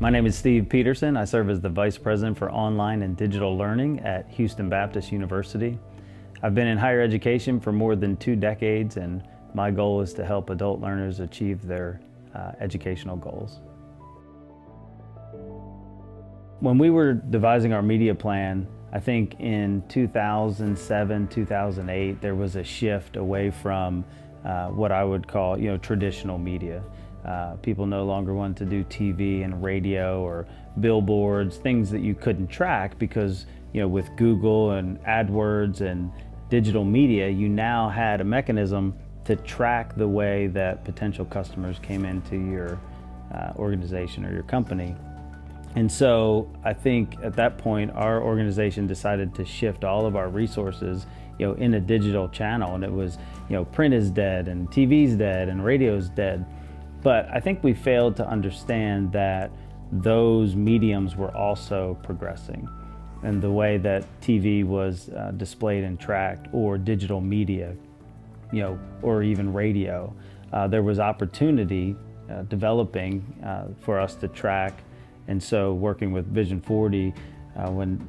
My name is Steve Peterson. I serve as the Vice President for Online and Digital Learning at Houston Baptist University. I've been in higher education for more than 2 decades, and my goal is to help adult learners achieve their educational goals. When we were devising our media plan, I think in 2007, 2008, there was a shift away from what I would call, traditional media. People no longer wanted to do TV and radio or billboards, things that you couldn't track because, with Google and AdWords and digital media, you now had a mechanism to track the way that potential customers came into your organization or your company. And so I think at that point, our organization decided to shift all of our resources, in a digital channel. And it was, print is dead and TV's dead and radio's dead. But I think we failed to understand that those mediums were also progressing, and the way that TV was displayed and tracked, or digital media, or even radio. There was opportunity developing for us to track. And so working with Vision 40, when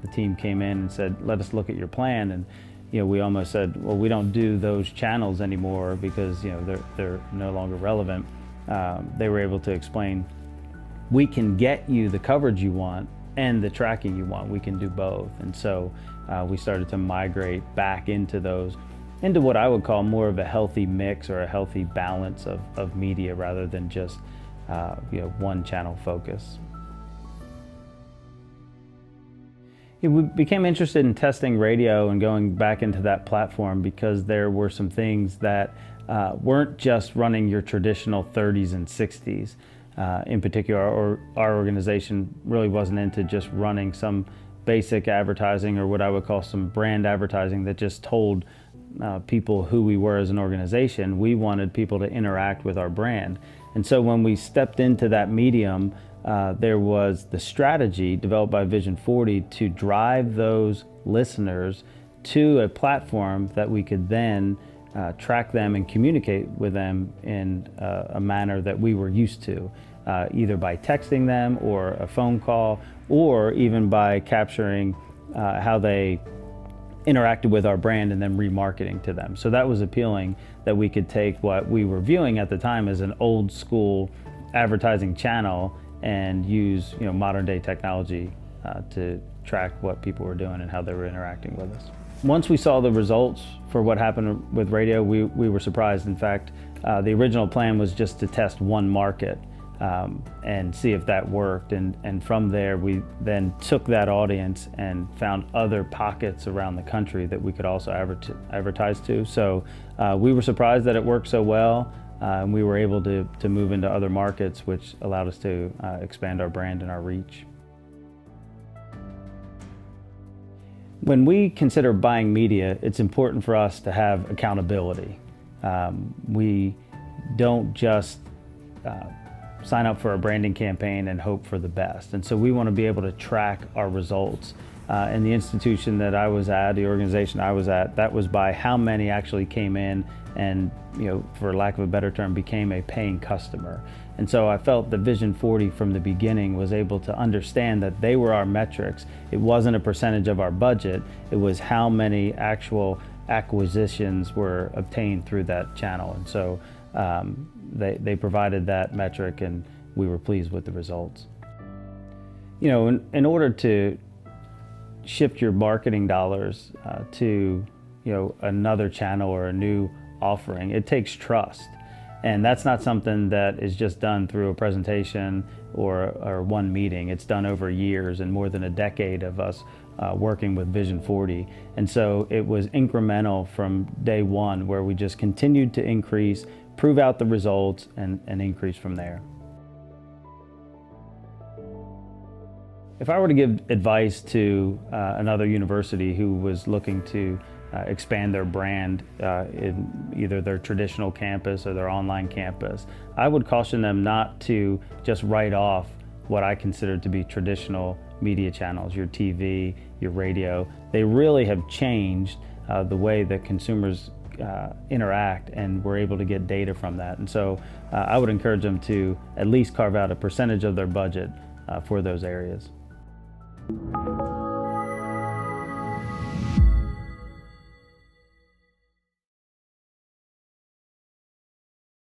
the team came in and said, let us look at your plan, and we almost said, well, we don't do those channels anymore because they're no longer relevant. They were able to explain, we can get you the coverage you want and the tracking you want. We can do both. And so we started to migrate back into what I would call more of a healthy mix or a healthy balance of media, rather than just one channel focus. We became interested in testing radio and going back into that platform because there were some things that weren't just running your traditional 30s and 60s. In particular, our organization really wasn't into just running some basic advertising, or what I would call some brand advertising that just told people who we were as an organization. We wanted people to interact with our brand. And so when we stepped into that medium, there was the strategy developed by Vision 40 to drive those listeners to a platform that we could then track them and communicate with them in a manner that we were used to, either by texting them or a phone call, or even by capturing how they interacted with our brand and then remarketing to them. So that was appealing, that we could take what we were viewing at the time as an old school advertising channel and use modern day technology to track what people were doing and how they were interacting with us. Once we saw the results for what happened with radio, we were surprised. In fact, the original plan was just to test one market and see if that worked. And from there, we then took that audience and found other pockets around the country that we could also advertise to. So we were surprised that it worked so well, and we were able to move into other markets, which allowed us to expand our brand and our reach. When we consider buying media, it's important for us to have accountability. We don't just sign up for a branding campaign and hope for the best. And so we want to be able to track our results. In the institution that I was at, the organization I was at, that was by how many actually came in and, for lack of a better term, became a paying customer. And so I felt that Vision 40 from the beginning was able to understand that they were our metrics. It wasn't a percentage of our budget, it was how many actual acquisitions were obtained through that channel. And so they provided that metric, and we were pleased with the results. In order to shift your marketing dollars to another channel or a new offering, it takes trust. And that's not something that is just done through a presentation or one meeting. It's done over years and more than a decade of us working with Vision 40. And so it was incremental from day one, where we just continued to increase, prove out the results, and increase from there. If I were to give advice to another university who was looking to expand their brand in either their traditional campus or their online campus, I would caution them not to just write off what I consider to be traditional media channels, your TV, your radio. They really have changed the way that consumers interact, and we're able to get data from that. And so I would encourage them to at least carve out a percentage of their budget for those areas.